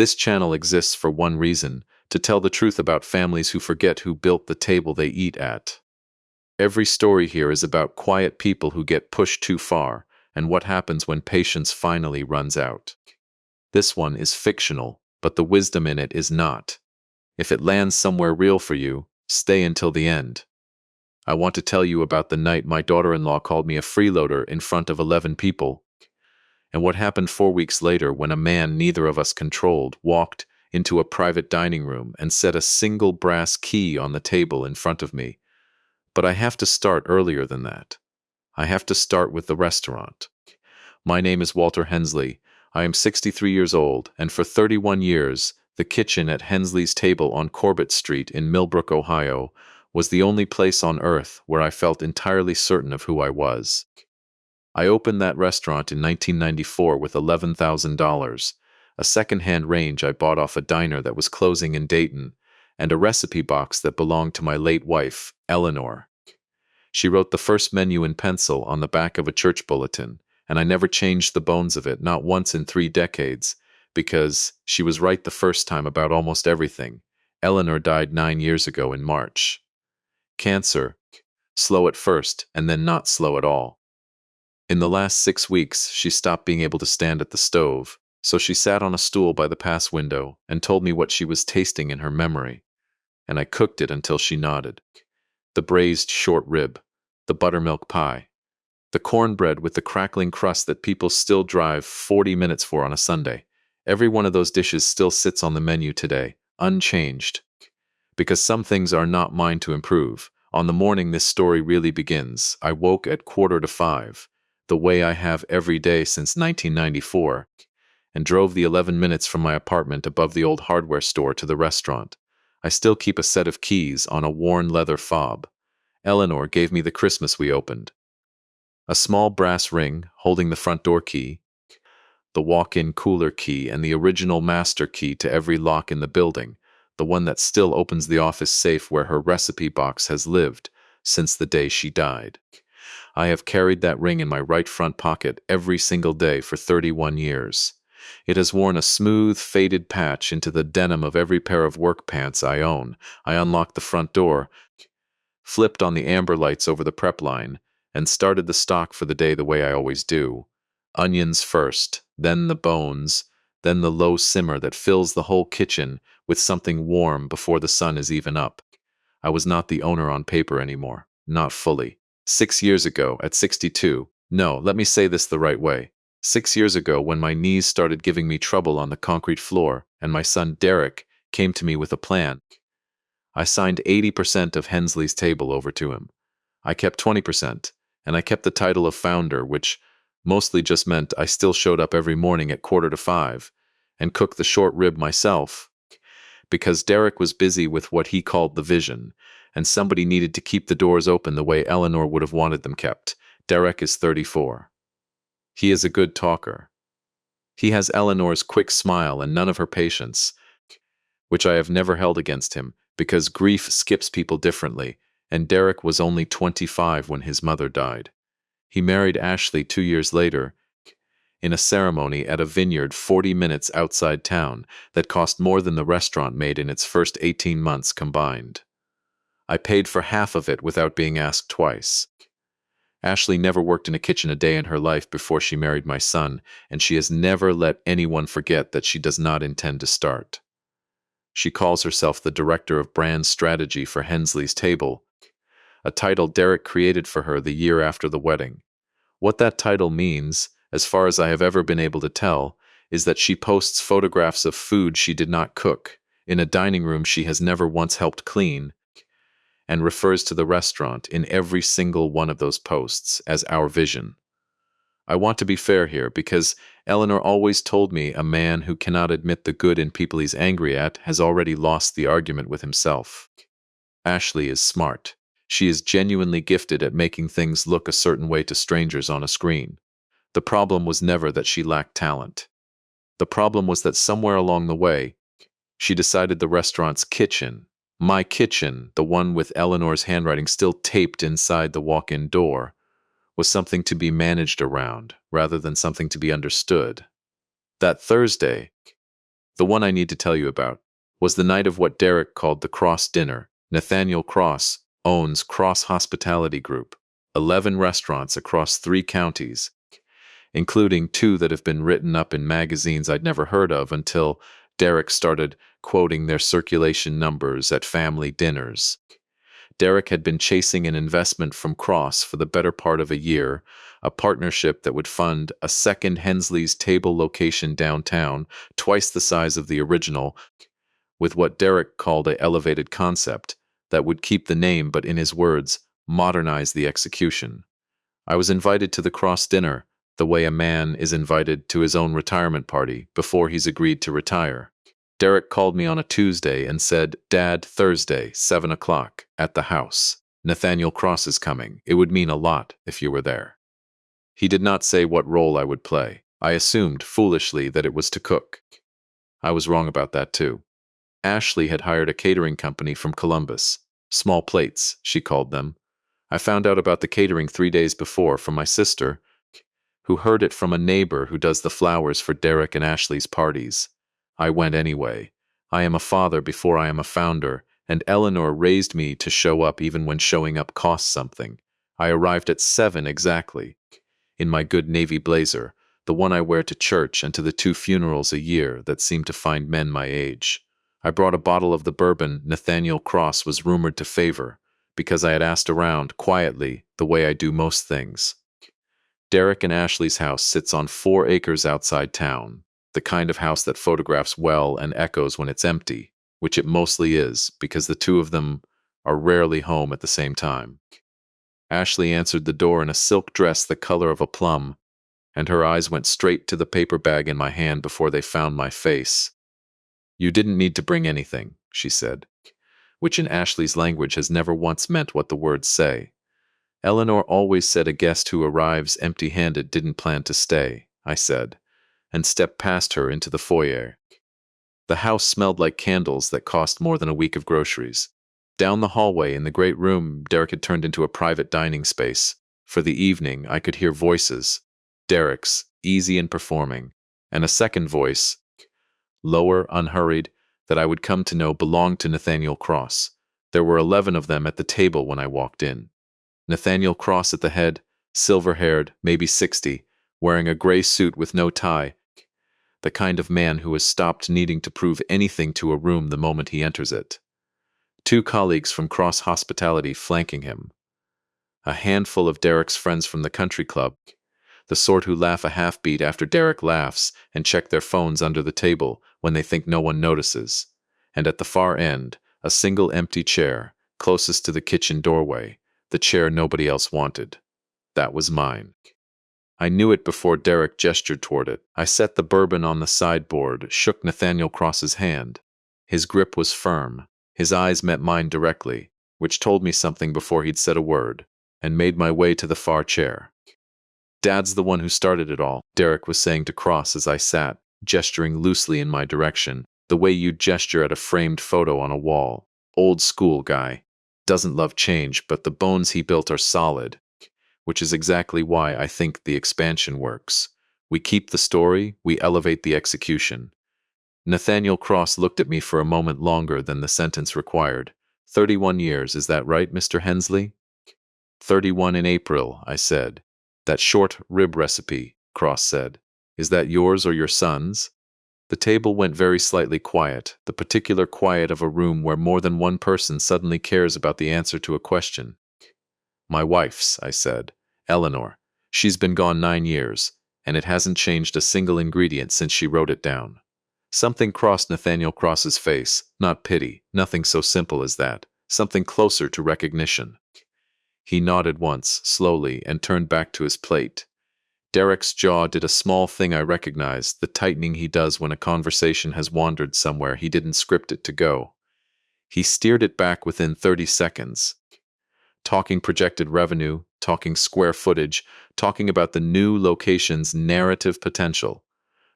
This channel exists for one reason: to tell the truth about families who forget who built the table they eat at. Every story here is about quiet people who get pushed too far, and what happens when patience finally runs out. This one is fictional, but the wisdom in it is not. If it lands somewhere real for you, stay until the end. I want to tell you about the night my daughter-in-law called me a freeloader in front of 11 people, and what happened 4 weeks later when a man neither of us controlled walked into a private dining room and set a single brass key on the table in front of me. But I have to start earlier than that. I have to start with the restaurant. My name is Walter Hensley. I am 63 years old, and for 31 years, the kitchen at Hensley's Table on Corbett Street in Millbrook, Ohio, was the only place on earth where I felt entirely certain of who I was. I opened that restaurant in 1994 with $11,000, a second-hand range I bought off a diner that was closing in Dayton, and a recipe box that belonged to my late wife, Eleanor. She wrote the first menu in pencil on the back of a church bulletin, and I never changed the bones of it, not once in 3 decades, because she was right the first time about almost everything. Eleanor died 9 years ago in March. Cancer, slow at first, and then not slow at all. In the last 6 weeks, she stopped being able to stand at the stove, so she sat on a stool by the pass window and told me what she was tasting in her memory, and I cooked it until she nodded. The braised short rib, the buttermilk pie, the cornbread with the crackling crust that people still drive 40 minutes for on a Sunday. Every one of those dishes still sits on the menu today, unchanged. Because some things are not mine to improve. On the morning this story really begins, I woke at 4:45, the way I have every day since 1994, and drove the 11 minutes from my apartment above the old hardware store to the restaurant. I still keep a set of keys on a worn leather fob. Eleanor gave me the Christmas we opened. A small brass ring holding the front door key, the walk-in cooler key, and the original master key to every lock in the building, the one that still opens the office safe where her recipe box has lived since the day she died. I have carried that ring in my right front pocket every single day for 31 years. It has worn a smooth, faded patch into the denim of every pair of work pants I own. I unlocked the front door, flipped on the amber lights over the prep line, and started the stock for the day the way I always do. Onions first, then the bones, then the low simmer that fills the whole kitchen with something warm before the sun is even up. I was not the owner on paper anymore, not fully. 6 years ago, at 62, no, let me say this the right way. 6 years ago, when my knees started giving me trouble on the concrete floor, and my son Derek came to me with a plan, I signed 80% of Hensley's Table over to him. I kept 20%, and I kept the title of founder, which mostly just meant I still showed up every morning at 4:45 and cooked the short rib myself, because Derek was busy with what he called the vision, and somebody needed to keep the doors open the way Eleanor would have wanted them kept. Derek is 34. He is a good talker. He has Eleanor's quick smile and none of her patience, which I have never held against him, because grief skips people differently, and Derek was only 25 when his mother died. He married Ashley 2 years later, in a ceremony at a vineyard 40 minutes outside town that cost more than the restaurant made in its first 18 months combined. I paid for half of it without being asked twice. Ashley never worked in a kitchen a day in her life before she married my son, and she has never let anyone forget that she does not intend to start. She calls herself the Director of Brand Strategy for Hensley's Table, a title Derek created for her the year after the wedding. What that title means, as far as I have ever been able to tell, is that she posts photographs of food she did not cook, in a dining room she has never once helped clean, and refers to the restaurant in every single one of those posts as our vision. I want to be fair here, because Eleanor always told me a man who cannot admit the good in people he's angry at has already lost the argument with himself. Ashley is smart. She is genuinely gifted at making things look a certain way to strangers on a screen. The problem was never that she lacked talent. The problem was that somewhere along the way, she decided the restaurant's kitchen, my kitchen, the one with Eleanor's handwriting still taped inside the walk-in door, was something to be managed around rather than something to be understood. That Thursday, The one I need to tell you about was the night of what Derek called the Cross Dinner. Nathaniel Cross owns Cross Hospitality Group, 11 restaurants across 3 counties, including 2 that have been written up in magazines I'd never heard of until Derek started quoting their circulation numbers at family dinners. Derek had been chasing an investment from Cross for the better part of a year, a partnership that would fund a second Hensley's Table location downtown, twice the size of the original, with what Derek called a elevated concept that would keep the name but, in his words, modernize the execution. I was invited to the Cross dinner, the way a man is invited to his own retirement party before he's agreed to retire. Derek called me on a Tuesday and said, "Dad, Thursday, 7 o'clock, at the house. Nathaniel Cross is coming. It would mean a lot if you were there." He did not say what role I would play. I assumed, foolishly, that it was to cook. I was wrong about that, too. Ashley had hired a catering company from Columbus. Small plates, she called them. I found out about the catering 3 days before from my sister, who heard it from a neighbor who does the flowers for Derek and Ashley's parties. I went anyway. I am a father before I am a founder, and Eleanor raised me to show up even when showing up costs something. I arrived at 7 exactly, in my good navy blazer, the one I wear to church and to the 2 funerals a year that seem to find men my age. I brought a bottle of the bourbon Nathaniel Cross was rumored to favor, because I had asked around, quietly, the way I do most things. Derek and Ashley's house sits on 4 acres outside town, the kind of house that photographs well and echoes when it's empty, which it mostly is, because the 2 of them are rarely home at the same time. Ashley answered the door in a silk dress the color of a plum, and her eyes went straight to the paper bag in my hand before they found my face. "You didn't need to bring anything," she said, which in Ashley's language has never once meant what the words say. "Eleanor always said a guest who arrives empty-handed didn't plan to stay," I said, and stepped past her into the foyer. The house smelled like candles that cost more than a week of groceries. Down the hallway in the great room Derek had turned into a private dining space. For the evening, I could hear voices. Derek's, easy and performing, and a second voice, lower, unhurried, that I would come to know belonged to Nathaniel Cross. There were 11 of them at the table when I walked in. Nathaniel Cross at the head, silver-haired, maybe 60, wearing a gray suit with no tie, the kind of man who has stopped needing to prove anything to a room the moment he enters it. 2 colleagues from Cross Hospitality flanking him. A handful of Derek's friends from the country club, the sort who laugh a half-beat after Derek laughs and check their phones under the table when they think no one notices. And at the far end, a single empty chair, closest to the kitchen doorway, the chair nobody else wanted. That was mine. I knew it before Derek gestured toward it. I set the bourbon on the sideboard, shook Nathaniel Cross's hand. His grip was firm. His eyes met mine directly, which told me something before he'd said a word, and made my way to the far chair. "Dad's the one who started it all," Derek was saying to Cross as I sat, gesturing loosely in my direction, the way you'd gesture at a framed photo on a wall. "Old school guy. Doesn't love change, but the bones he built are solid, which is exactly why I think the expansion works. We keep the story, we elevate the execution." Nathaniel Cross looked at me for a moment longer than the sentence required. 31 years, is that right, Mr. Hensley?" 31 in April, I said. "That short rib recipe," Cross said. "Is that yours or your son's?" The table went very slightly quiet, the particular quiet of a room where more than one person suddenly cares about the answer to a question. "My wife's," I said. "Eleanor. She's been gone 9 years, and it hasn't changed a single ingredient since she wrote it down." Something crossed Nathaniel Cross's face, not pity, nothing so simple as that, something closer to recognition. He nodded once, slowly, and turned back to his plate. Derek's jaw did a small thing I recognized, the tightening he does when a conversation has wandered somewhere he didn't script it to go. He steered it back within 30 seconds. Talking projected revenue, talking square footage, talking about the new location's narrative potential.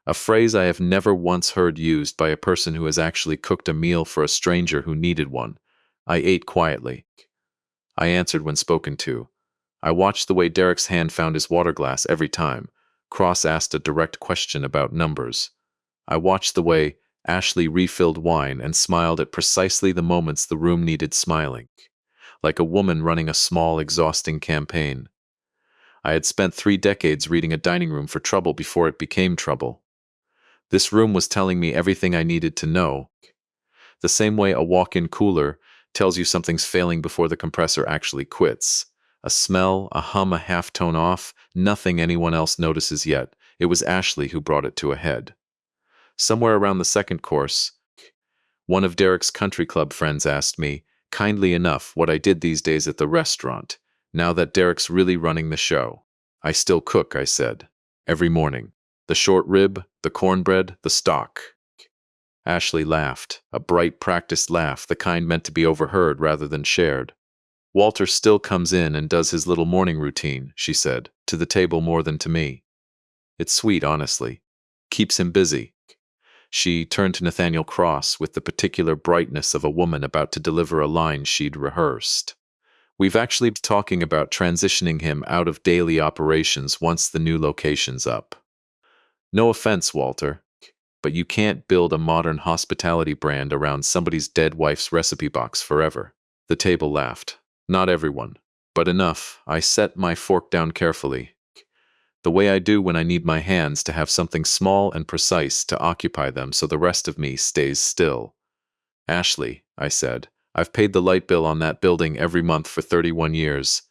A phrase I have never once heard used by a person who has actually cooked a meal for a stranger who needed one. I ate quietly. I answered when spoken to. I watched the way Derek's hand found his water glass every time Cross asked a direct question about numbers. I watched the way Ashley refilled wine and smiled at precisely the moments the room needed smiling, like a woman running a small, exhausting campaign. I had spent 3 decades reading a dining room for trouble before it became trouble. This room was telling me everything I needed to know, the same way a walk-in cooler tells you something's failing before the compressor actually quits. A smell, a hum, a half-tone off, nothing anyone else notices yet. It was Ashley who brought it to a head. Somewhere around the second course, one of Derek's country club friends asked me, kindly enough, what I did these days at the restaurant, now that Derek's really running the show. I still cook, I said. Every morning. The short rib, the cornbread, the stock. Ashley laughed, a bright, practiced laugh, the kind meant to be overheard rather than shared. Walter still comes in and does his little morning routine, she said, to the table more than to me. It's sweet, honestly. Keeps him busy. She turned to Nathaniel Cross with the particular brightness of a woman about to deliver a line she'd rehearsed. We've actually been talking about transitioning him out of daily operations once the new location's up. No offense, Walter, but you can't build a modern hospitality brand around somebody's dead wife's recipe box forever. The table laughed. Not everyone, but enough. I set my fork down carefully, the way I do when I need my hands to have something small and precise to occupy them so the rest of me stays still. Ashley, I said, I've paid the light bill on that building every month for 31 years,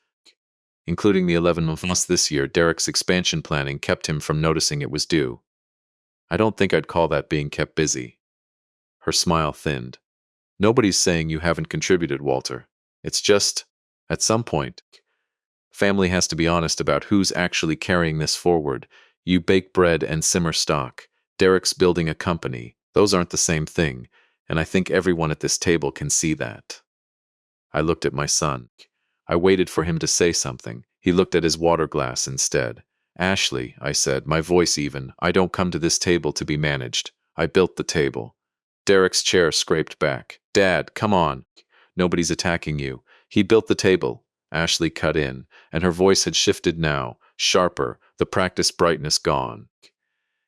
including the 11 months this year. Derek's expansion planning kept him from noticing it was due. I don't think I'd call that being kept busy. Her smile thinned. Nobody's saying you haven't contributed, Walter. It's just, at some point, family has to be honest about who's actually carrying this forward. You bake bread and simmer stock. Derek's building a company. Those aren't the same thing, and I think everyone at this table can see that. I looked at my son. I waited for him to say something. He looked at his water glass instead. Ashley, I said, my voice even, I don't come to this table to be managed. I built the table. Derek's chair scraped back. Dad, come on. Nobody's attacking you. He built the table. Ashley cut in, and her voice had shifted now, sharper, the practiced brightness gone.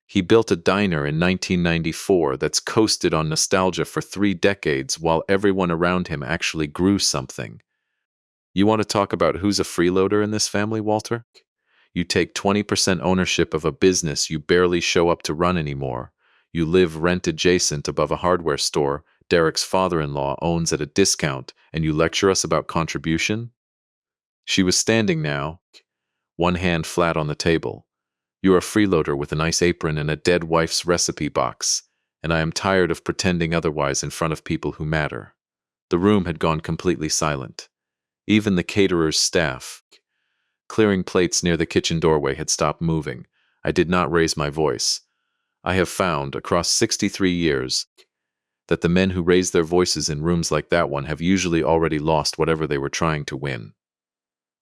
He built a diner in 1994 that's coasted on nostalgia for 3 decades while everyone around him actually grew something. You want to talk about who's a freeloader in this family, Walter? You take 20% ownership of a business you barely show up to run anymore. You live rent-adjacent above a hardware store Derek's father-in-law owns at a discount, and you lecture us about contribution? She was standing now, one hand flat on the table. You're a freeloader with a nice apron and a dead wife's recipe box, and I am tired of pretending otherwise in front of people who matter. The room had gone completely silent. Even the caterer's staff, clearing plates near the kitchen doorway, had stopped moving. I did not raise my voice. I have found, across 63 years, that the men who raise their voices in rooms like that one have usually already lost whatever they were trying to win.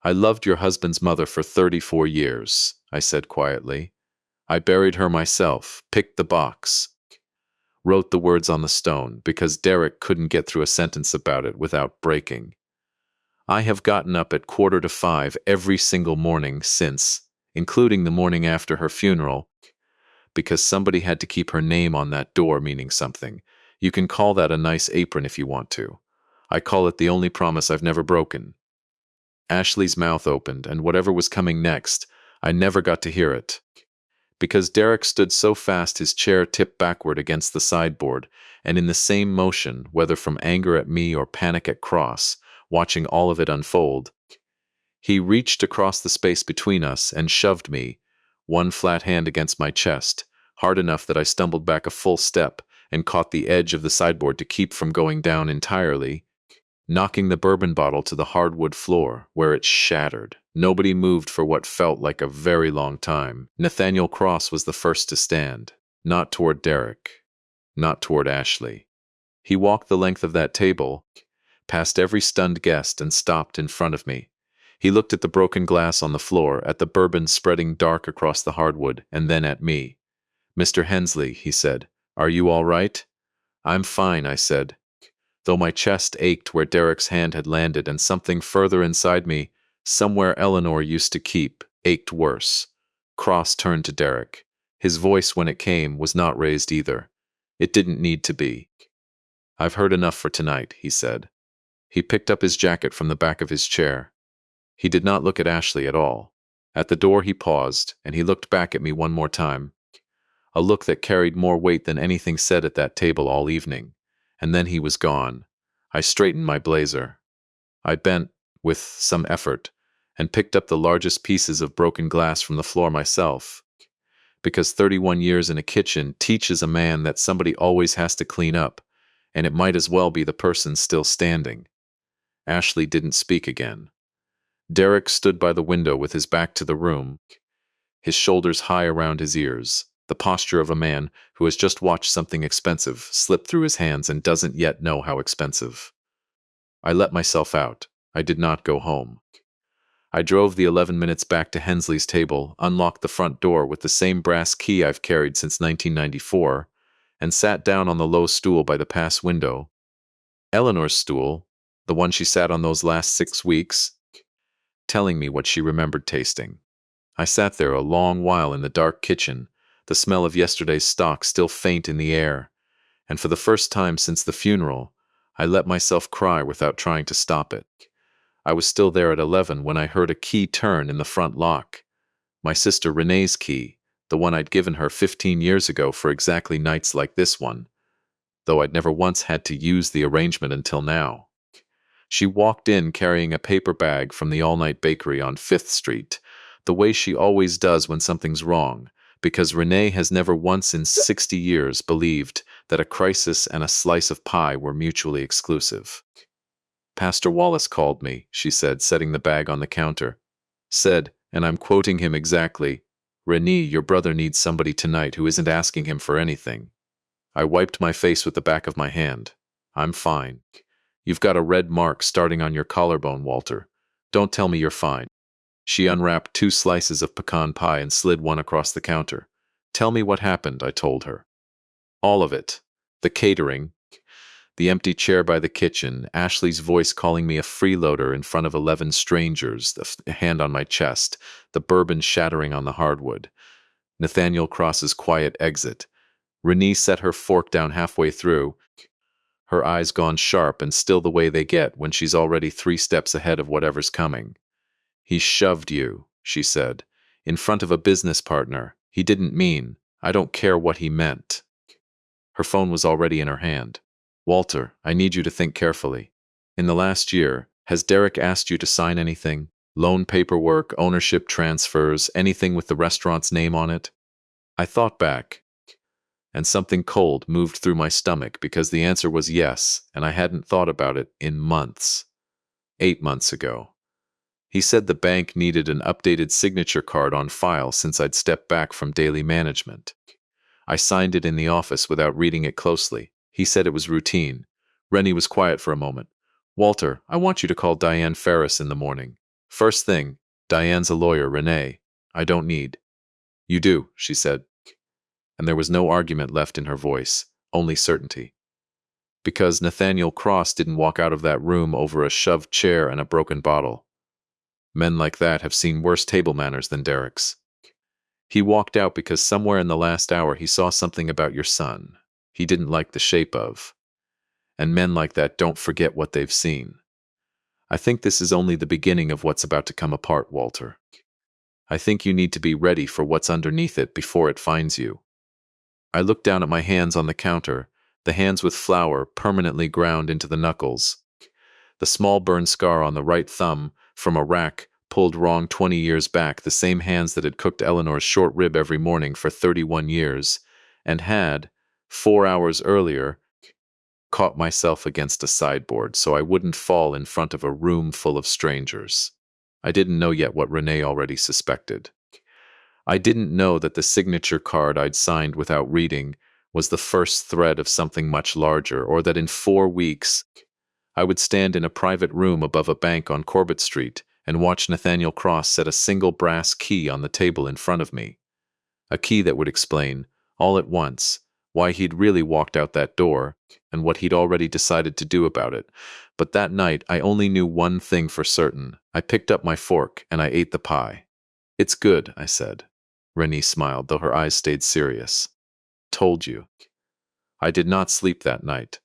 I loved your husband's mother for 34 years, I said quietly. I buried her myself, picked the box, wrote the words on the stone, because Derek couldn't get through a sentence about it without breaking. I have gotten up at 4:45 every single morning since, including the morning after her funeral, because somebody had to keep her name on that door meaning something. You can call that a nice apron if you want to. I call it the only promise I've never broken. Ashley's mouth opened, and whatever was coming next, I never got to hear it. Because Derek stood so fast his chair tipped backward against the sideboard, and in the same motion, whether from anger at me or panic at Cross, watching all of it unfold, he reached across the space between us and shoved me, one flat hand against my chest, hard enough that I stumbled back a full step and caught the edge of the sideboard to keep from going down entirely, knocking the bourbon bottle to the hardwood floor, where it shattered. Nobody moved for what felt like a very long time. Nathaniel Cross was the first to stand, not toward Derek, not toward Ashley. He walked the length of that table, past every stunned guest, and stopped in front of me. He looked at the broken glass on the floor, at the bourbon spreading dark across the hardwood, and then at me. Mr. Hensley, he said, are you all right? I'm fine, I said, though my chest ached where Derek's hand had landed, and something further inside me, somewhere Eleanor used to keep, ached worse. Cross turned to Derek. His voice, when it came, was not raised either. It didn't need to be. I've heard enough for tonight, he said. He picked up his jacket from the back of his chair. He did not look at Ashley at all. At the door he paused, and he looked back at me one more time. A look that carried more weight than anything said at that table all evening. And then he was gone. I straightened my blazer. I bent, with some effort, and picked up the largest pieces of broken glass from the floor myself. Because 31 years in a kitchen teaches a man that somebody always has to clean up, and it might as well be the person still standing. Ashley didn't speak again. Derek stood by the window with his back to the room, his shoulders high around his ears, the posture of a man who has just watched something expensive slip through his hands and doesn't yet know how expensive. I let myself out. I did not go home. I drove the 11 minutes back to Hensley's table, unlocked the front door with the same brass key I've carried since 1994, and sat down on the low stool by the pass window. Eleanor's stool, the one she sat on those last 6 weeks, telling me what she remembered tasting. I sat there a long while in the dark kitchen, the smell of yesterday's stock still faint in the air, and for the first time since the funeral, I let myself cry without trying to stop it. I was still there at 11 when I heard a key turn in the front lock. My sister Renee's key, the one I'd given her 15 years ago for exactly nights like this one, though I'd never once had to use the arrangement until now. She walked in carrying a paper bag from the all-night bakery on 5th Street, the way she always does when something's wrong, because Renee has never once in 60 years believed that a crisis and a slice of pie were mutually exclusive. Pastor Wallace called me, she said, setting the bag on the counter. Said, and I'm quoting him exactly, Renee, your brother needs somebody tonight who isn't asking him for anything. I wiped my face with the back of my hand. I'm fine. You've got a red mark starting on your collarbone, Walter. Don't tell me you're fine. She unwrapped 2 slices of pecan pie and slid one across the counter. Tell me what happened, I told her. All of it. The catering, the empty chair by the kitchen, Ashley's voice calling me a freeloader in front of 11 strangers, the hand on my chest, the bourbon shattering on the hardwood. Nathaniel Cross's quiet exit. Renee set her fork down halfway through, her eyes gone sharp and still the way they get when she's already 3 steps ahead of whatever's coming. He shoved you, she said, in front of a business partner. He didn't mean. I don't care what he meant. Her phone was already in her hand. Walter, I need you to think carefully. In the last year, has Derek asked you to sign anything? Loan paperwork, ownership transfers, anything with the restaurant's name on it? I thought back, and something cold moved through my stomach because the answer was yes, and I hadn't thought about it in months. 8 months ago. He said the bank needed an updated signature card on file since I'd stepped back from daily management. I signed it in the office without reading it closely. He said it was routine. Rennie was quiet for a moment. Walter, I want you to call Diane Ferris in the morning. First thing, Diane's a lawyer, Renee. I don't need. You do, she said. And there was no argument left in her voice, only certainty. Because Nathaniel Cross didn't walk out of that room over a shoved chair and a broken bottle. Men like that have seen worse table manners than Derek's. He walked out because somewhere in the last hour he saw something about your son he didn't like the shape of. And men like that don't forget what they've seen. I think this is only the beginning of what's about to come apart, Walter. I think you need to be ready for what's underneath it before it finds you. I looked down at my hands on the counter, the hands with flour permanently ground into the knuckles. The small burn scar on the right thumb from a rack pulled wrong 20 years back, the same hands that had cooked Eleanor's short rib every morning for 31 years, and had, 4 hours earlier, caught myself against a sideboard so I wouldn't fall in front of a room full of strangers. I didn't know yet what Renee already suspected. I didn't know that the signature card I'd signed without reading was the first thread of something much larger, or that in 4 weeks I would stand in a private room above a bank on Corbett Street and watch Nathaniel Cross set a single brass key on the table in front of me. A key that would explain, all at once, why he'd really walked out that door and what he'd already decided to do about it. But that night I only knew one thing for certain. I picked up my fork and I ate the pie. It's good, I said. Renee smiled, though her eyes stayed serious. Told you. I did not sleep that night.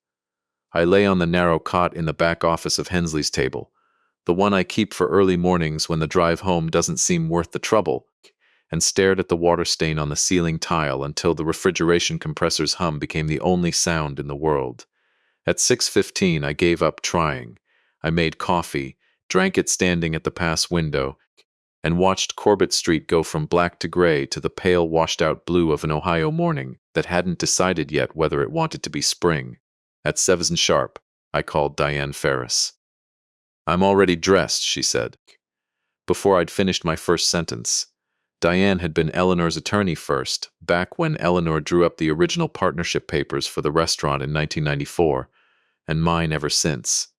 I lay on the narrow cot in the back office of Hensley's table, the one I keep for early mornings when the drive home doesn't seem worth the trouble, and stared at the water stain on the ceiling tile until the refrigeration compressor's hum became the only sound in the world. At 6:15, I gave up trying. I made coffee, drank it standing at the pass window, and watched Corbett Street go from black to gray to the pale washed-out blue of an Ohio morning that hadn't decided yet whether it wanted to be spring. At 7 sharp, I called Diane Ferris. "I'm already dressed," she said. Before I'd finished my first sentence, Diane had been Eleanor's attorney first, back when Eleanor drew up the original partnership papers for the restaurant in 1994, and mine ever since.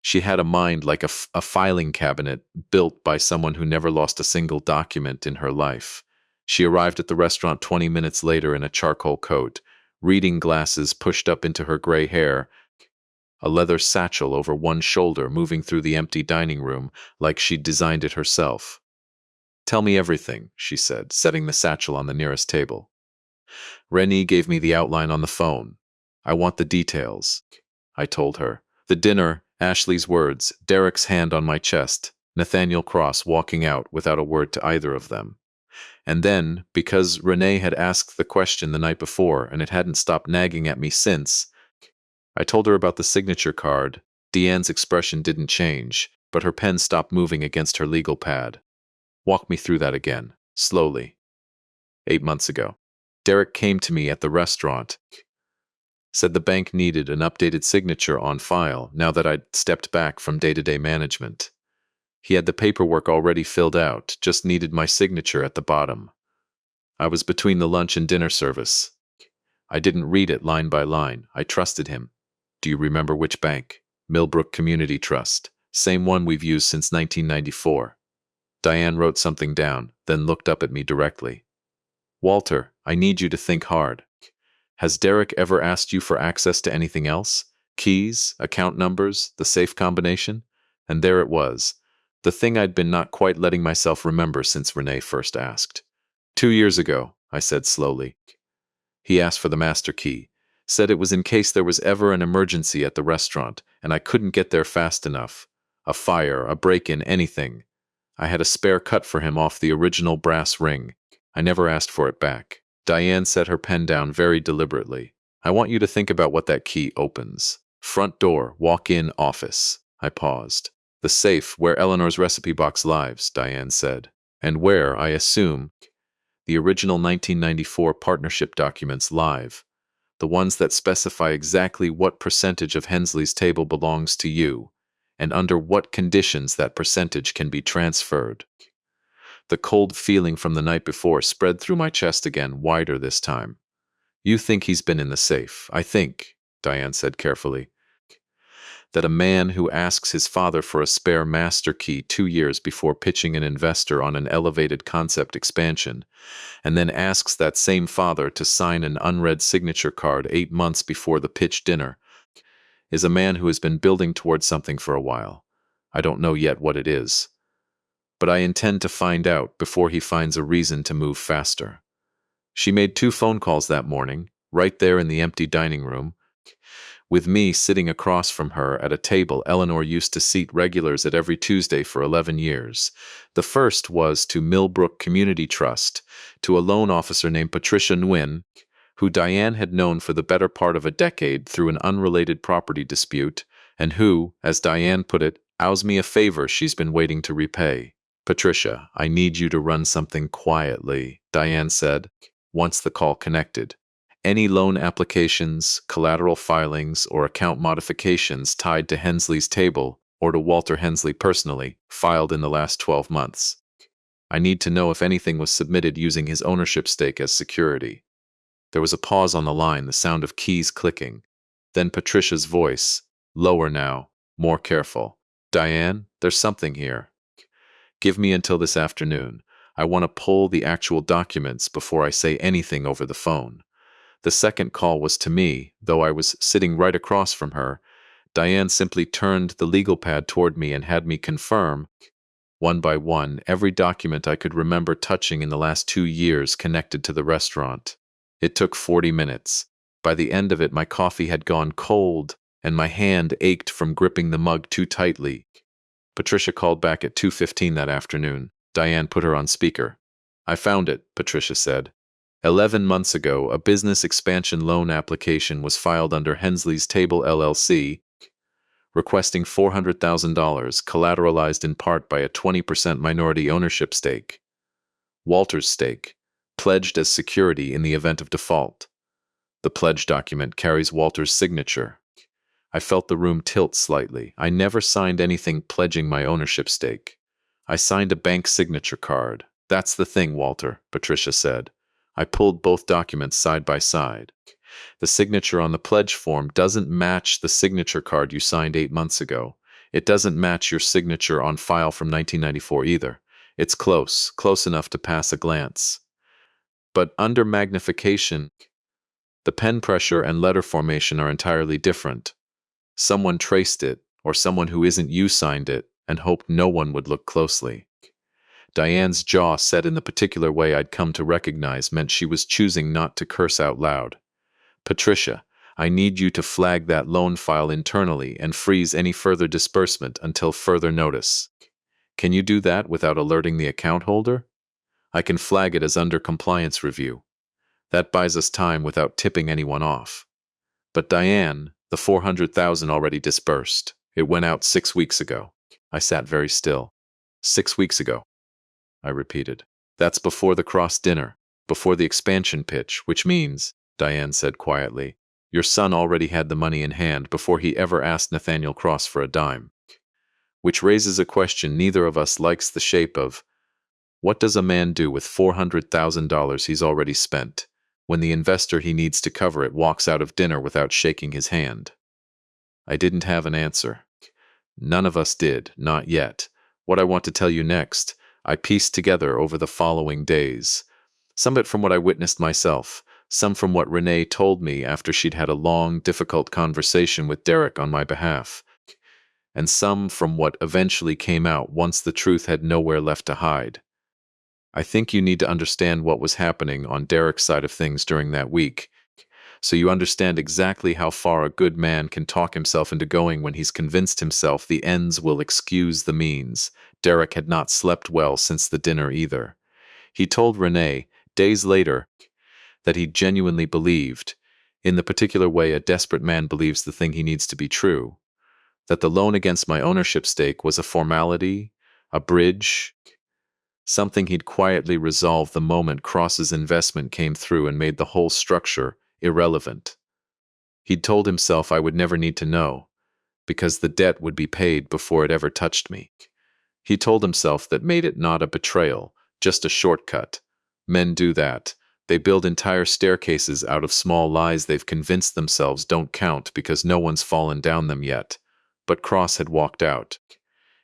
She had a mind like a filing cabinet built by someone who never lost a single document in her life. She arrived at the restaurant 20 minutes later in a charcoal coat, reading glasses pushed up into her gray hair, a leather satchel over one shoulder moving through the empty dining room like she'd designed it herself. "Tell me everything," she said, setting the satchel on the nearest table. "Rennie gave me the outline on the phone. I want the details," I told her. The dinner, Ashley's words, Derek's hand on my chest, Nathaniel Cross walking out without a word to either of them. And then, because Renee had asked the question the night before and it hadn't stopped nagging at me since, I told her about the signature card. Deanne's expression didn't change, but her pen stopped moving against her legal pad. "Walk me through that again, slowly." 8 months ago, Derek came to me at the restaurant, said the bank needed an updated signature on file now that I'd stepped back from day-to-day management. He had the paperwork already filled out, just needed my signature at the bottom. I was between the lunch and dinner service. I didn't read it line by line. I trusted him. "Do you remember which bank?" "Millbrook Community Trust. Same one we've used since 1994. Diane wrote something down, then looked up at me directly. "Walter, I need you to think hard. Has Derek ever asked you for access to anything else? Keys, account numbers, the safe combination?" And there it was, the thing I'd been not quite letting myself remember since Renee first asked. 2 years ago, I said slowly. He asked for the master key, said it was in case there was ever an emergency at the restaurant, and I couldn't get there fast enough. A fire, a break-in, anything. I had a spare cut for him off the original brass ring. I never asked for it back. Diane set her pen down very deliberately. "I want you to think about what that key opens. Front door, walk-in, office." I paused. "The safe where Eleanor's recipe box lives," Diane said. "And where, I assume, the original 1994 partnership documents live. The ones that specify exactly what percentage of Hensley's table belongs to you, and under what conditions that percentage can be transferred." The cold feeling from the night before spread through my chest again, wider this time. "You think he's been in the safe. I think," Diane said carefully, "that a man who asks his father for a spare master key 2 years before pitching an investor on an elevated concept expansion, and then asks that same father to sign an unread signature card 8 months before the pitch dinner, is a man who has been building towards something for a while. I don't know yet what it is, but I intend to find out before he finds a reason to move faster." She made 2 phone calls that morning, right there in the empty dining room, with me sitting across from her at a table Eleanor used to seat regulars at every Tuesday for 11 years. The first was to Millbrook Community Trust, to a loan officer named Patricia Nguyen, who Diane had known for the better part of a decade through an unrelated property dispute, and who, as Diane put it, owes me a favor she's been waiting to repay. "Patricia, I need you to run something quietly," Diane said, once the call connected. "Any loan applications, collateral filings, or account modifications tied to Hensley's table, or to Walter Hensley personally, filed in the last 12 months. I need to know if anything was submitted using his ownership stake as security." There was a pause on the line, the sound of keys clicking. Then Patricia's voice, lower now, more careful. "Diane, there's something here. Give me until this afternoon. I want to pull the actual documents before I say anything over the phone." The second call was to me, though I was sitting right across from her. Diane simply turned the legal pad toward me and had me confirm, one by one, every document I could remember touching in the last 2 years connected to the restaurant. It took 40 minutes. By the end of it, my coffee had gone cold, and my hand ached from gripping the mug too tightly. Patricia called back at 2:15 that afternoon. Diane put her on speaker. "I found it," Patricia said. 11 months ago, a business expansion loan application was filed under Hensley's Table LLC, requesting $400,000, collateralized in part by a 20% minority ownership stake. Walter's stake, pledged as security in the event of default. The pledge document carries Walter's signature. I felt the room tilt slightly. I never signed anything pledging my ownership stake. I signed a bank signature card. "That's the thing, Walter," Patricia said. I pulled both documents side by side. The signature on the pledge form doesn't match the signature card you signed 8 months ago. It doesn't match your signature on file from 1994 either. It's close enough to pass a glance. But under magnification, the pen pressure and letter formation are entirely different. Someone traced it, or someone who isn't you signed it, and hoped no one would look closely. Diane's jaw set in the particular way I'd come to recognize meant she was choosing not to curse out loud. "Patricia, I need you to flag that loan file internally and freeze any further disbursement until further notice. Can you do that without alerting the account holder? I can flag it as under compliance review. That buys us time without tipping anyone off." "But Diane, the $400,000 already disbursed. It went out 6 weeks ago." I sat very still. 6 weeks ago, I repeated. "That's before the cross dinner, before the expansion pitch, which means," Diane said quietly, "your son already had the money in hand before he ever asked Nathaniel Cross for a dime. Which raises a question neither of us likes the shape of. What does a man do with $400,000 he's already spent, when the investor he needs to cover it walks out of dinner without shaking his hand?" I didn't have an answer. None of us did, not yet. What I want to tell you next, I pieced together over the following days. Some of it from what I witnessed myself, some from what Renee told me after she'd had a long, difficult conversation with Derek on my behalf, and some from what eventually came out once the truth had nowhere left to hide. I think you need to understand what was happening on Derek's side of things during that week, so you understand exactly how far a good man can talk himself into going when he's convinced himself the ends will excuse the means. Derek had not slept well since the dinner either. He told Renee, days later, that he genuinely believed, in the particular way a desperate man believes the thing he needs to be true, that the loan against my ownership stake was a formality, a bridge, something he'd quietly resolved the moment Cross's investment came through and made the whole structure irrelevant. He'd told himself I would never need to know, because the debt would be paid before it ever touched me. He told himself that made it not a betrayal, just a shortcut. Men do that. They build entire staircases out of small lies they've convinced themselves don't count because no one's fallen down them yet. But Cross had walked out.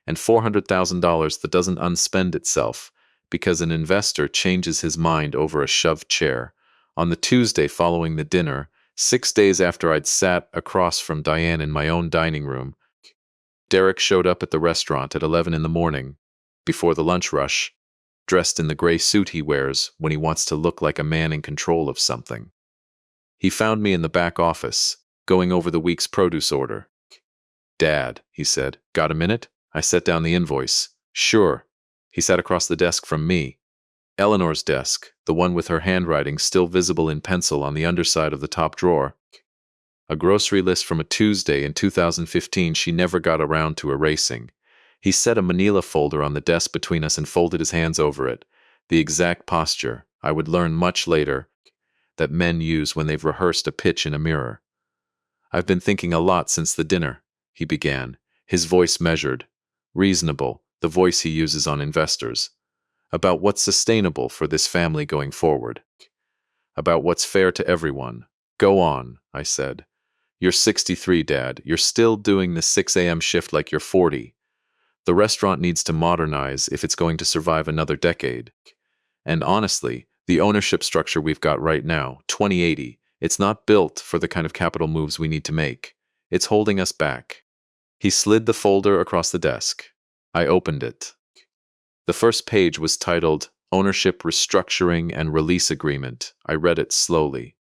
And $400,000 that doesn't unspend itself because an investor changes his mind over a shoved chair. On the Tuesday following the dinner, 6 days after I'd sat across from Diane in my own dining room, Derek showed up at the restaurant at 11 in the morning, before the lunch rush, dressed in the gray suit he wears when he wants to look like a man in control of something. He found me in the back office, going over the week's produce order. "Dad," he said, "got a minute?" I set down the invoice. "Sure." He sat across the desk from me. Eleanor's desk, the one with her handwriting still visible in pencil on the underside of the top drawer. A grocery list from a Tuesday in 2015 she never got around to erasing. He set a manila folder on the desk between us and folded his hands over it, the exact posture, I would learn much later, that men use when they've rehearsed a pitch in a mirror. "I've been thinking a lot since the dinner," he began, his voice measured, reasonable, the voice he uses on investors, "about what's sustainable for this family going forward, about what's fair to everyone." "Go on," I said. "You're 63, Dad. You're still doing the 6 a.m. shift like you're 40. The restaurant needs to modernize if it's going to survive another decade. And honestly, the ownership structure we've got right now, 2080, it's not built for the kind of capital moves we need to make. It's holding us back." He slid the folder across the desk. I opened it. The first page was titled Ownership Restructuring and Release Agreement. I read it slowly.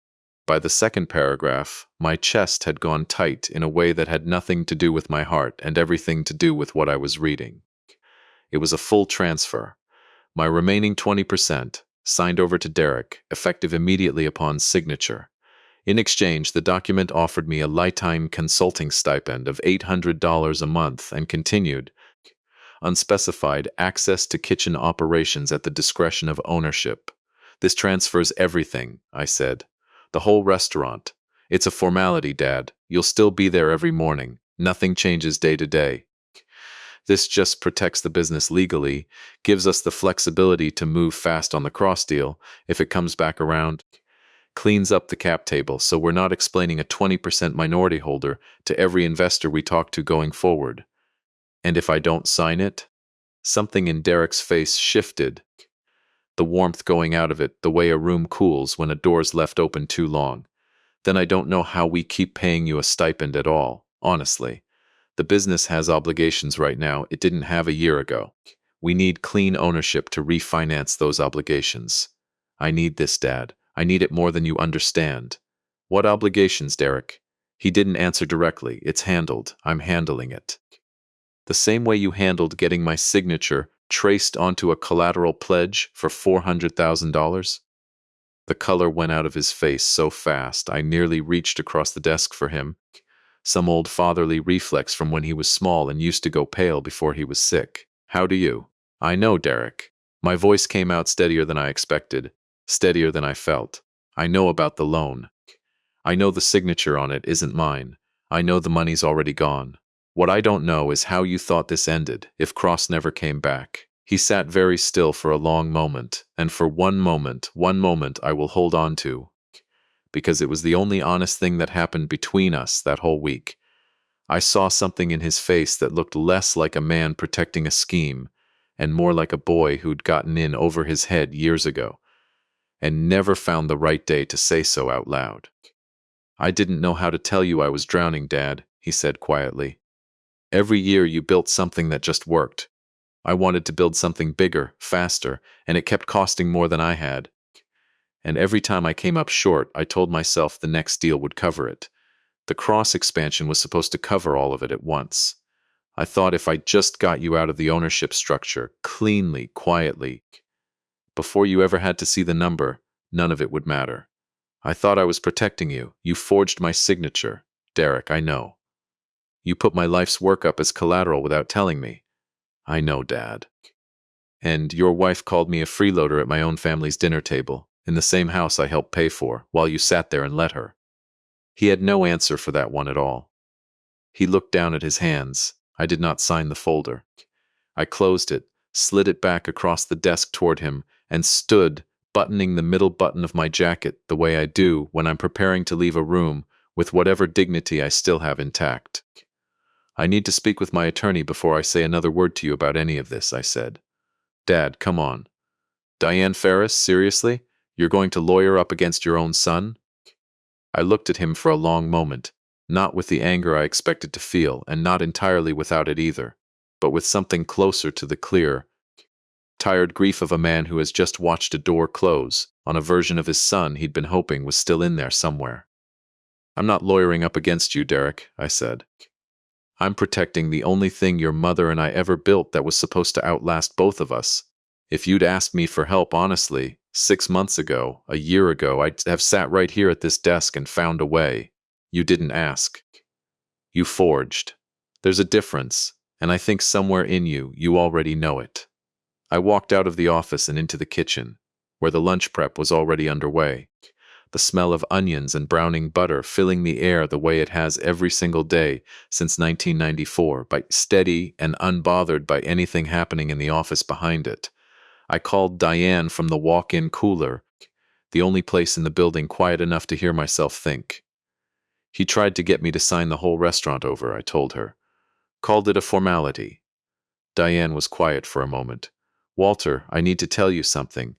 By the second paragraph, my chest had gone tight in a way that had nothing to do with my heart and everything to do with what I was reading. It was a full transfer. My remaining 20%, signed over to Derek, effective immediately upon signature. In exchange, the document offered me a lifetime consulting stipend of $800 a month and continued, unspecified, access to kitchen operations at the discretion of ownership. This transfers everything, I said. The whole restaurant. It's a formality, Dad. You'll still be there every morning. Nothing changes day to day. This just protects the business legally, gives us the flexibility to move fast on the cross deal if it comes back around, cleans up the cap table so we're not explaining a 20% minority holder to every investor we talk to going forward. And if I don't sign it? Something in Derek's face shifted, the warmth going out of it the way a room cools when a door's left open too long. Then I don't know how we keep paying you a stipend at all, honestly. The business has obligations right now it didn't have a year ago. We need clean ownership to refinance those obligations. I need this, Dad. I need it more than you understand. What obligations, Derek? He didn't answer directly. It's handled. I'm handling it. The same way you handled getting my signature traced onto a collateral pledge for $400,000? The color went out of his face so fast I nearly reached across the desk for him. Some old fatherly reflex from when he was small and used to go pale before he was sick. How do you? I know, Derek. My voice came out steadier than I expected, steadier than I felt. I know about the loan. I know the signature on it isn't mine. I know the money's already gone. What I don't know is how you thought this ended, if Cross never came back. He sat very still for a long moment, and for one moment I will hold on to, because it was the only honest thing that happened between us that whole week. I saw something in his face that looked less like a man protecting a scheme, and more like a boy who'd gotten in over his head years ago, and never found the right day to say so out loud. I didn't know how to tell you I was drowning, Dad, he said quietly. Every year you built something that just worked. I wanted to build something bigger, faster, and it kept costing more than I had. And every time I came up short, I told myself the next deal would cover it. The cross expansion was supposed to cover all of it at once. I thought if I just got you out of the ownership structure, cleanly, quietly, before you ever had to see the number, none of it would matter. I thought I was protecting you. You forged my signature. Derek, I know. You put my life's work up as collateral without telling me. I know, Dad. And your wife called me a freeloader at my own family's dinner table, in the same house I helped pay for, while you sat there and let her. He had no answer for that one at all. He looked down at his hands. I did not sign the folder. I closed it, slid it back across the desk toward him, and stood, buttoning the middle button of my jacket the way I do when I'm preparing to leave a room with whatever dignity I still have intact. I need to speak with my attorney before I say another word to you about any of this, I said. Dad, come on. Diane Ferris, seriously? You're going to lawyer up against your own son? I looked at him for a long moment, not with the anger I expected to feel, and not entirely without it either, but with something closer to the clear, tired grief of a man who has just watched a door close on a version of his son he'd been hoping was still in there somewhere. I'm not lawyering up against you, Derek, I said. I'm protecting the only thing your mother and I ever built that was supposed to outlast both of us. If you'd asked me for help honestly, 6 months ago, a year ago, I'd have sat right here at this desk and found a way. You didn't ask. You forged. There's a difference, and I think somewhere in you, you already know it. I walked out of the office and into the kitchen, where the lunch prep was already underway. The smell of onions and browning butter filling the air the way it has every single day since 1994, but steady and unbothered by anything happening in the office behind it. I called Diane from the walk-in cooler, the only place in the building quiet enough to hear myself think. He tried to get me to sign the whole restaurant over, I told her. Called it a formality. Diane was quiet for a moment. Walter, I need to tell you something,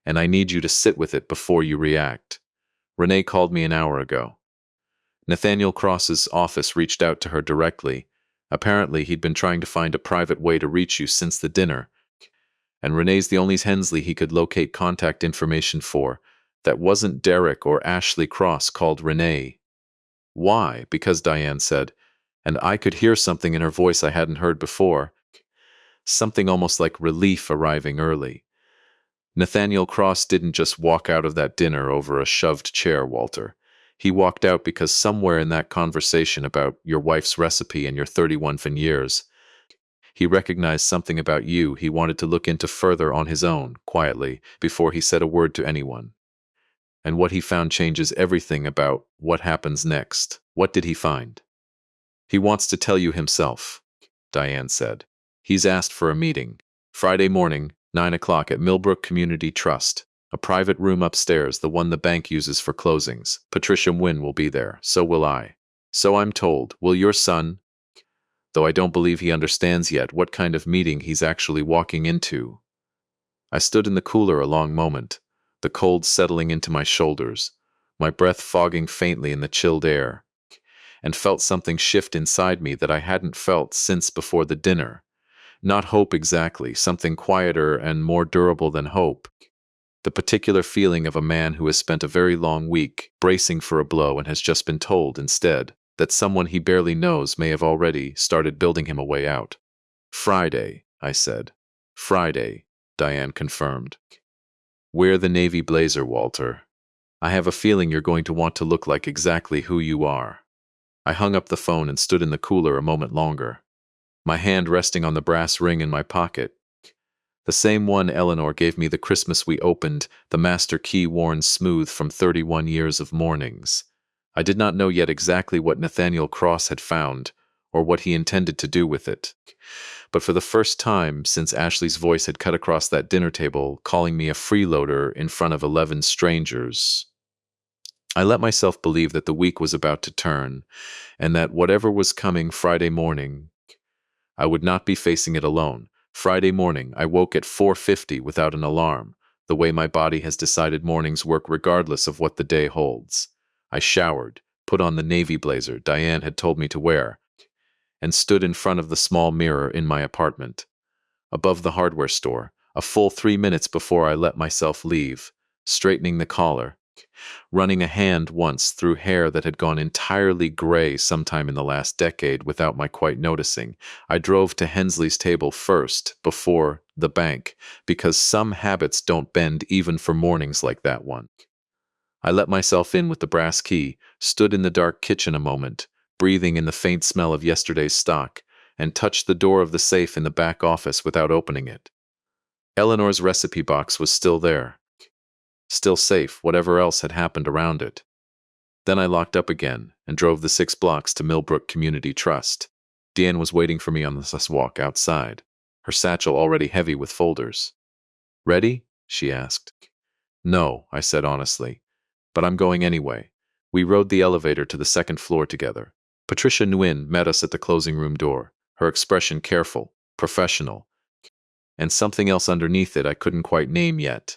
and I need you to sit with it before you react. Renee called me an hour ago. Nathaniel Cross's office reached out to her directly. Apparently, he'd been trying to find a private way to reach you since the dinner, and Renee's the only Hensley he could locate contact information for. That wasn't Derek or Ashley Cross called Renee. Why? Because Diane said, and I could hear something in her voice I hadn't heard before. Something almost like relief arriving early. Nathaniel Cross didn't just walk out of that dinner over a shoved chair, Walter. He walked out because somewhere in that conversation about your wife's recipe and your 31 years, he recognized something about you he wanted to look into further on his own, quietly, before he said a word to anyone. And what he found changes everything about what happens next. What did he find? He wants to tell you himself, Diane said. He's asked for a meeting. Friday morning, 9 o'clock at Millbrook Community Trust. A private room upstairs, the one the bank uses for closings. Patricia Nguyen will be there. So will I. So I'm told. Will your son? Though I don't believe he understands yet what kind of meeting he's actually walking into. I stood in the cooler a long moment, the cold settling into my shoulders, my breath fogging faintly in the chilled air, and felt something shift inside me that I hadn't felt since before the dinner. Not hope exactly, something quieter and more durable than hope. The particular feeling of a man who has spent a very long week bracing for a blow and has just been told, instead, that someone he barely knows may have already started building him a way out. Friday, I said. Friday, Diane confirmed. Wear the navy blazer, Walter. I have a feeling you're going to want to look like exactly who you are. I hung up the phone and stood in the cooler a moment longer, my hand resting on the brass ring in my pocket. The same one Eleanor gave me the Christmas we opened, the master key worn smooth from 31 years of mornings. I did not know yet exactly what Nathaniel Cross had found, or what he intended to do with it. But for the first time since Ashley's voice had cut across that dinner table, calling me a freeloader in front of 11 strangers, I let myself believe that the week was about to turn, and that whatever was coming Friday morning, I would not be facing it alone. Friday morning, I woke at 4:50 without an alarm, the way my body has decided mornings work regardless of what the day holds. I showered, put on the navy blazer Diane had told me to wear, and stood in front of the small mirror in my apartment, above the hardware store, a full 3 minutes before I let myself leave, straightening the collar, running a hand once through hair that had gone entirely gray sometime in the last decade without my quite noticing. I drove to Hensley's table first, before the bank, because some habits don't bend even for mornings like that one. I let myself in with the brass key, stood in the dark kitchen a moment, breathing in the faint smell of yesterday's stock, and touched the door of the safe in the back office without opening it. Eleanor's recipe box was still there. Still safe, whatever else had happened around it. Then I locked up again and drove the 6 blocks to Millbrook Community Trust. Deanne was waiting for me on the walk outside, her satchel already heavy with folders. Ready? She asked. No, I said honestly, but I'm going anyway. We rode the elevator to the 2nd floor together. Patricia Nguyen met us at the closing room door, her expression careful, professional, and something else underneath it I couldn't quite name yet.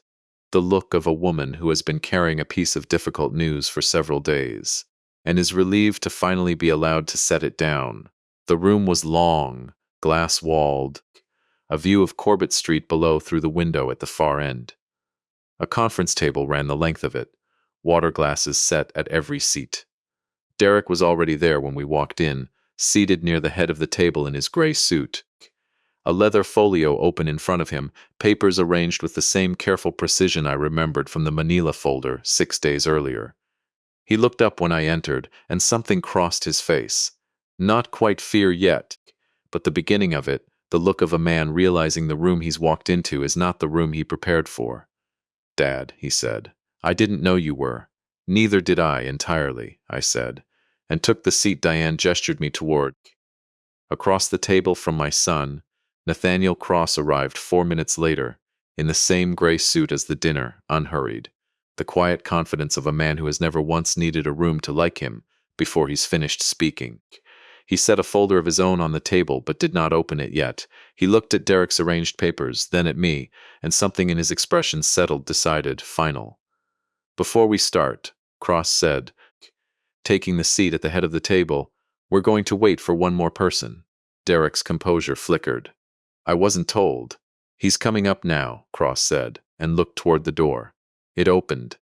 The look of a woman who has been carrying a piece of difficult news for several days, and is relieved to finally be allowed to set it down. The room was long, glass-walled, a view of Corbett Street below through the window at the far end. A conference table ran the length of it, water glasses set at every seat. Derek was already there when we walked in, seated near the head of the table in his gray suit. A leather folio open in front of him, papers arranged with the same careful precision I remembered from the Manila folder 6 days earlier. He looked up when I entered, and something crossed his face. Not quite fear yet, but the beginning of it, the look of a man realizing the room he's walked into is not the room he prepared for. Dad, he said, I didn't know you were. Neither did I entirely, I said, and took the seat Diane gestured me toward. Across the table from my son, Nathaniel Cross arrived 4 minutes later, in the same gray suit as the dinner, unhurried, the quiet confidence of a man who has never once needed a room to like him before he's finished speaking. He set a folder of his own on the table, but did not open it yet. He looked at Derek's arranged papers, then at me, and something in his expression settled, decided, final. Before we start, Cross said, taking the seat at the head of the table, we're going to wait for one more person. Derek's composure flickered. I wasn't told. He's coming up now, Cross said, and looked toward the door. It opened,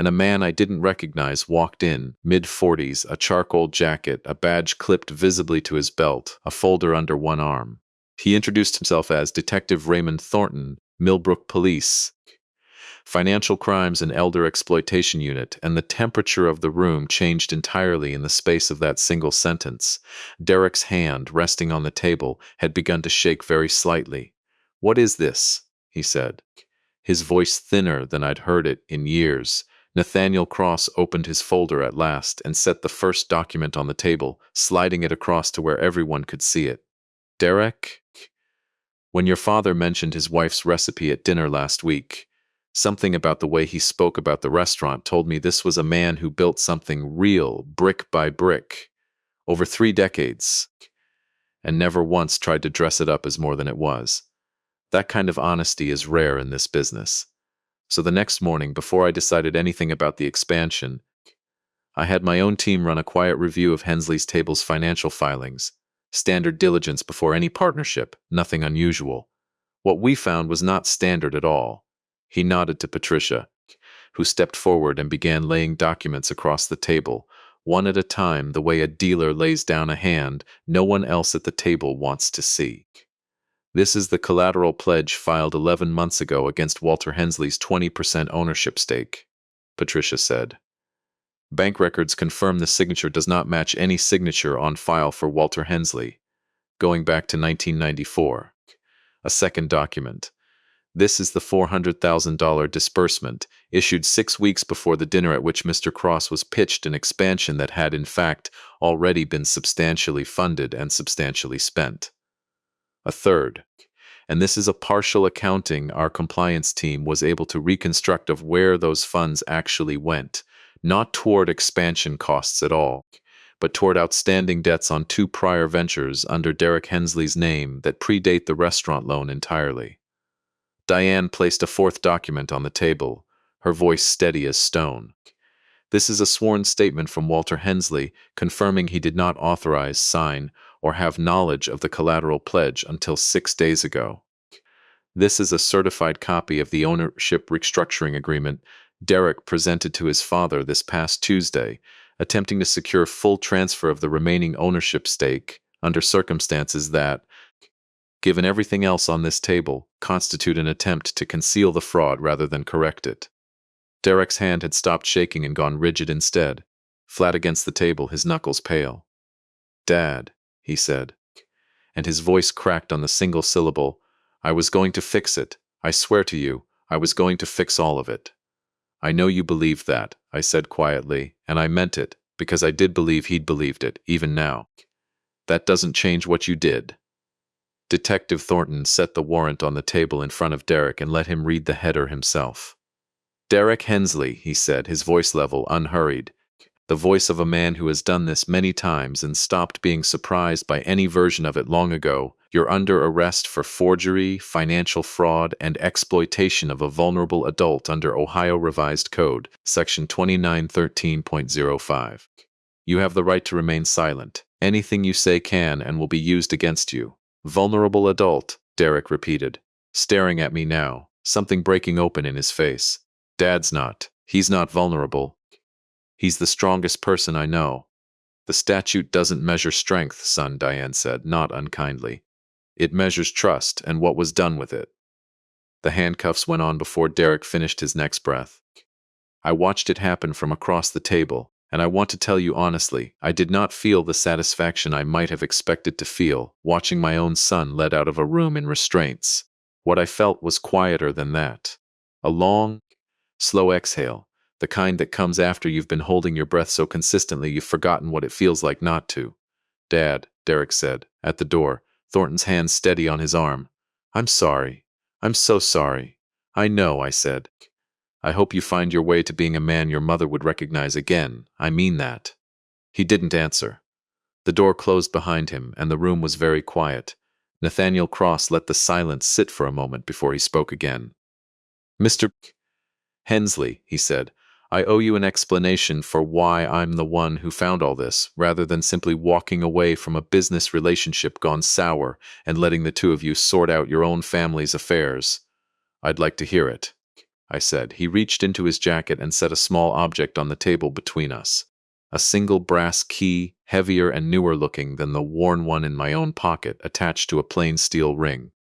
and a man I didn't recognize walked in, mid-40s, a charcoal jacket, a badge clipped visibly to his belt, a folder under one arm. He introduced himself as Detective Raymond Thornton, Millbrook Police, Financial Crimes and Elder Exploitation Unit, and the temperature of the room changed entirely in the space of that single sentence. Derek's hand, resting on the table, had begun to shake very slightly. "What is this?" he said, his voice thinner than I'd heard it in years. Nathaniel Cross opened his folder at last and set the first document on the table, sliding it across to where everyone could see it. "Derek, when your father mentioned his wife's recipe at dinner last week, something about the way he spoke about the restaurant told me this was a man who built something real, brick by brick, over 3 decades, and never once tried to dress it up as more than it was. That kind of honesty is rare in this business. So the next morning, before I decided anything about the expansion, I had my own team run a quiet review of Hensley's table's financial filings. Standard diligence before any partnership, nothing unusual. What we found was not standard at all." He nodded to Patricia, who stepped forward and began laying documents across the table, one at a time, the way a dealer lays down a hand no one else at the table wants to see. "This is the collateral pledge filed 11 months ago against Walter Hensley's 20% ownership stake," Patricia said. "Bank records confirm the signature does not match any signature on file for Walter Hensley, going back to 1994. A second document. This is the $400,000 disbursement, issued 6 weeks before the dinner at which Mr. Cross was pitched an expansion that had, in fact, already been substantially funded and substantially spent. A third, and this is a partial accounting our compliance team was able to reconstruct of where those funds actually went, not toward expansion costs at all, but toward outstanding debts on 2 prior ventures under Derek Hensley's name that predate the restaurant loan entirely." Diane placed a fourth document on the table, her voice steady as stone. "This is a sworn statement from Walter Hensley confirming he did not authorize, sign, or have knowledge of the collateral pledge until 6 days ago. This is a certified copy of the ownership restructuring agreement Derek presented to his father this past Tuesday, attempting to secure full transfer of the remaining ownership stake under circumstances that, given everything else on this table, constitute an attempt to conceal the fraud rather than correct it." Derek's hand had stopped shaking and gone rigid instead, flat against the table, his knuckles pale. "Dad," he said, and his voice cracked on the single syllable, "I was going to fix it. I swear to you, I was going to fix all of it." "I know you believed that," I said quietly, and I meant it, because I did believe he'd believed it, even now. "That doesn't change what you did." Detective Thornton set the warrant on the table in front of Derek and let him read the header himself. "Derek Hensley," he said, his voice level, unhurried, the voice of a man who has done this many times and stopped being surprised by any version of it long ago. "You're under arrest for forgery, financial fraud, and exploitation of a vulnerable adult under Ohio Revised Code, Section 2913.05. You have the right to remain silent. Anything you say can and will be used against you." "Vulnerable adult," Derek repeated, staring at me now, something breaking open in his face. "Dad's not. He's not vulnerable. He's the strongest person I know." "The statute doesn't measure strength, son," Diane said, not unkindly. "It measures trust and what was done with it." The handcuffs went on before Derek finished his next breath. I watched it happen from across the table, and I want to tell you honestly, I did not feel the satisfaction I might have expected to feel watching my own son led out of a room in restraints. What I felt was quieter than that. A long, slow exhale, the kind that comes after you've been holding your breath so consistently you've forgotten what it feels like not to. "Dad," Derek said, at the door, Thornton's hand steady on his arm. "I'm sorry. I'm so sorry." "I know," I said. "I hope you find your way to being a man your mother would recognize again. I mean that." He didn't answer. The door closed behind him, and the room was very quiet. Nathaniel Cross let the silence sit for a moment before he spoke again. "Mr. Hensley," he said, "I owe you an explanation for why I'm the one who found all this, rather than simply walking away from a business relationship gone sour and letting the two of you sort out your own family's affairs. I'd like to hear it." I said. He reached into his jacket and set a small object on the table between us. A single brass key, heavier and newer looking than the worn one in my own pocket, attached to a plain steel ring.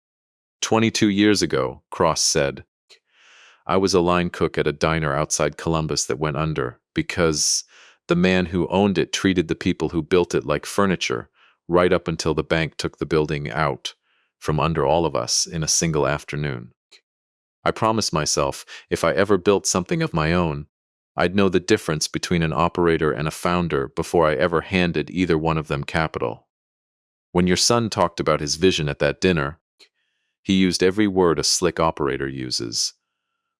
22 years ago, Cross said, I was a line cook at a diner outside Columbus that went under because the man who owned it treated the people who built it like furniture, right up until the bank took the building out from under all of us in a single afternoon. I promised myself if I ever built something of my own, I'd know the difference between an operator and a founder before I ever handed either one of them capital. When your son talked about his vision at that dinner, he used every word a slick operator uses.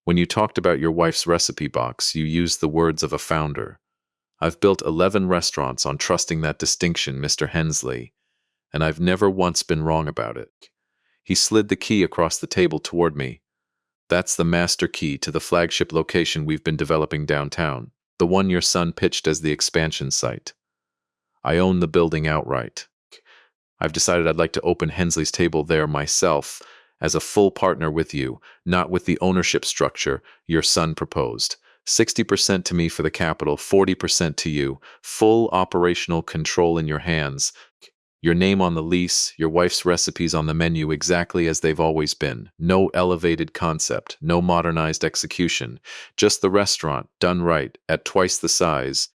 When you talked about your wife's recipe box, you used the words of a founder. I've built 11 restaurants on trusting that distinction, Mr. Hensley, and I've never once been wrong about it. He slid the key across the table toward me. That's the master key to the flagship location we've been developing downtown, the one your son pitched as the expansion site. I own the building outright. I've decided I'd like to open Hensley's table there myself, as a full partner with you, not with the ownership structure your son proposed. 60% to me for the capital, 40% to you, full operational control in your hands, your name on the lease, your wife's recipes on the menu exactly as they've always been. No elevated concept, no modernized execution, just the restaurant, done right, at twice the size,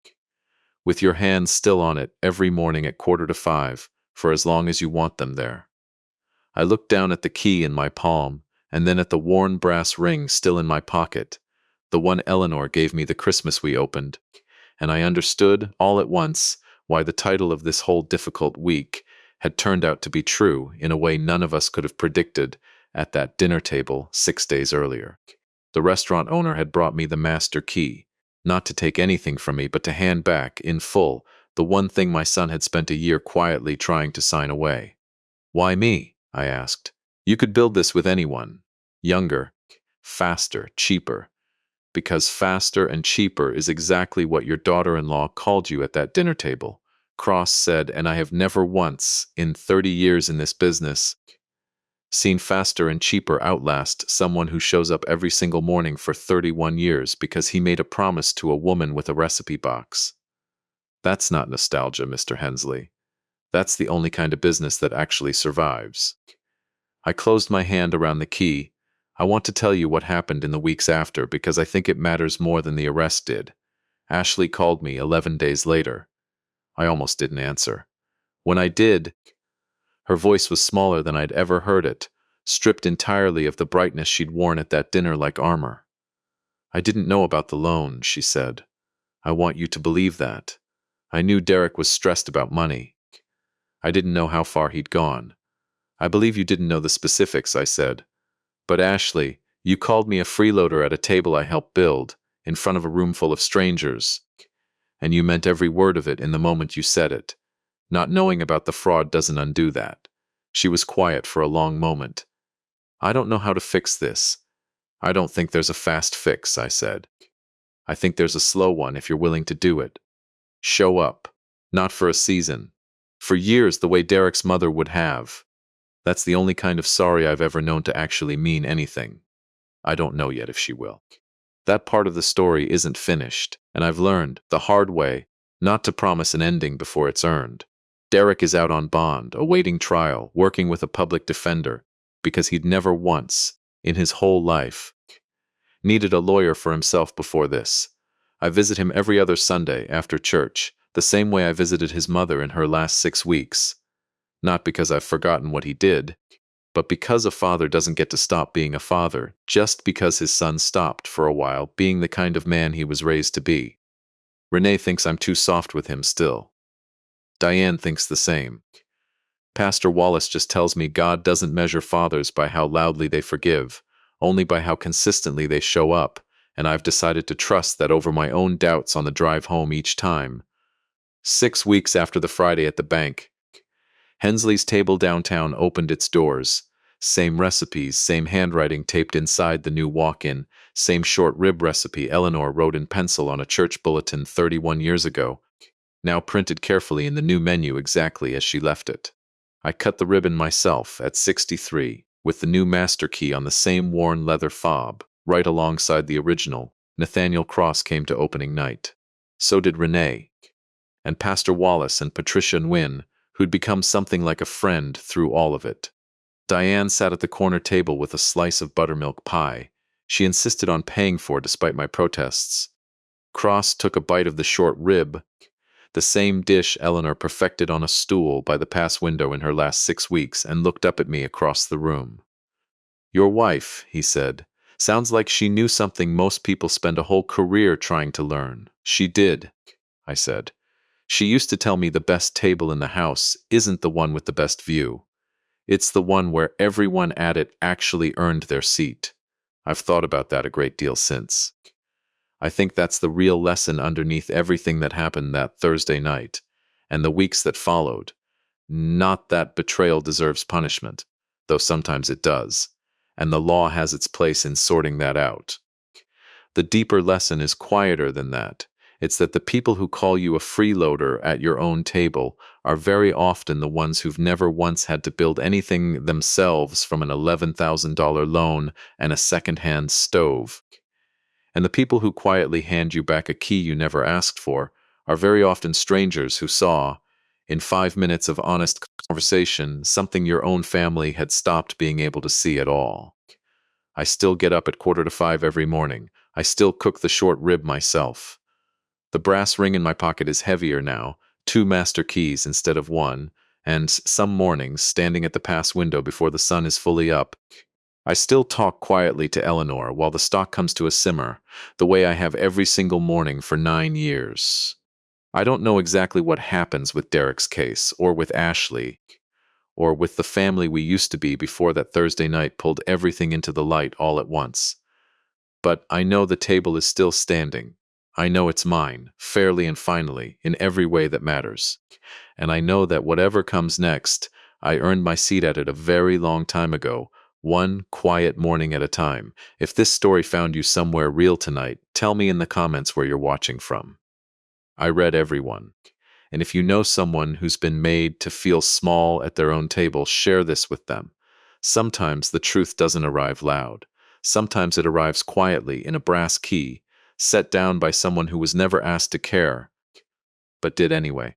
with your hands still on it every morning at 4:45, for as long as you want them there. I looked down at the key in my palm, and then at the worn brass ring still in my pocket, the one Eleanor gave me the Christmas we opened, and I understood, all at once, why the title of this whole difficult week had turned out to be true in a way none of us could have predicted at that dinner table 6 days earlier. The restaurant owner had brought me the master key, not to take anything from me, but to hand back, in full, the one thing my son had spent a year quietly trying to sign away. Why me? I asked. You could build this with anyone. Younger, faster, cheaper. Because faster and cheaper is exactly what your daughter-in-law called you at that dinner table, Cross said, and I have never once, in 30 years in this business, seen faster and cheaper outlast someone who shows up every single morning for 31 years because he made a promise to a woman with a recipe box. That's not nostalgia, Mr. Hensley. That's the only kind of business that actually survives. I closed my hand around the key. I want to tell you what happened in the weeks after because I think it matters more than the arrest did. Ashley called me 11 days later. I almost didn't answer. When I did, her voice was smaller than I'd ever heard it, stripped entirely of the brightness she'd worn at that dinner like armor. I didn't know about the loan, she said. I want you to believe that. I knew Derek was stressed about money. I didn't know how far he'd gone. I believe you didn't know the specifics, I said. But Ashley, you called me a freeloader at a table I helped build, in front of a room full of strangers. And you meant every word of it in the moment you said it. Not knowing about the fraud doesn't undo that. She was quiet for a long moment. I don't know how to fix this. I don't think there's a fast fix, I said. I think there's a slow one if you're willing to do it. Show up. Not for a season. For years, the way Derek's mother would have. That's the only kind of sorry I've ever known to actually mean anything. I don't know yet if she will. That part of the story isn't finished, and I've learned, the hard way, not to promise an ending before it's earned. Derek is out on bond, awaiting trial, working with a public defender, because he'd never once, in his whole life, needed a lawyer for himself before this. I visit him every other Sunday after church, the same way I visited his mother in her last 6 weeks. Not because I've forgotten what he did, but because a father doesn't get to stop being a father just because his son stopped for a while being the kind of man he was raised to be. Renee thinks I'm too soft with him still. Diane thinks the same. Pastor Wallace just tells me God doesn't measure fathers by how loudly they forgive, only by how consistently they show up, and I've decided to trust that over my own doubts on the drive home each time. 6 weeks after the Friday at the bank, Hensley's table downtown opened its doors. Same recipes, same handwriting taped inside the new walk-in, same short rib recipe Eleanor wrote in pencil on a church bulletin 31 years ago, now printed carefully in the new menu exactly as she left it. I cut the ribbon myself at 63, with the new master key on the same worn leather fob. Right alongside the original, Nathaniel Cross came to opening night. So did Renee, and Pastor Wallace and Patricia Nguyen, who'd become something like a friend through all of it. Diane sat at the corner table with a slice of buttermilk pie. She insisted on paying for it despite my protests. Cross took a bite of the short rib, the same dish Eleanor perfected on a stool by the pass window in her last 6 weeks, and looked up at me across the room. "Your wife," he said, "sounds like she knew something most people spend a whole career trying to learn." "She did," I said. "She used to tell me the best table in the house isn't the one with the best view. It's the one where everyone at it actually earned their seat." I've thought about that a great deal since. I think that's the real lesson underneath everything that happened that Thursday night, and the weeks that followed. Not that betrayal deserves punishment, though sometimes it does, and the law has its place in sorting that out. The deeper lesson is quieter than that. It's that the people who call you a freeloader at your own table are very often the ones who've never once had to build anything themselves from an $11,000 loan and a second-hand stove. And the people who quietly hand you back a key you never asked for are very often strangers who saw, in 5 minutes of honest conversation, something your own family had stopped being able to see at all. I still get up at 4:45 every morning. I still cook the short rib myself. The brass ring in my pocket is heavier now, 2 master keys instead of one, and some mornings, standing at the pass window before the sun is fully up, I still talk quietly to Eleanor while the stock comes to a simmer, the way I have every single morning for 9 years. I don't know exactly what happens with Derek's case, or with Ashley, or with the family we used to be before that Thursday night pulled everything into the light all at once. But I know the table is still standing. I know it's mine, fairly and finally, in every way that matters. And I know that whatever comes next, I earned my seat at it a very long time ago, one quiet morning at a time. If this story found you somewhere real tonight, tell me in the comments where you're watching from. I read everyone. And if you know someone who's been made to feel small at their own table, share this with them. Sometimes the truth doesn't arrive loud. Sometimes it arrives quietly in a brass key, set down by someone who was never asked to care, but did anyway.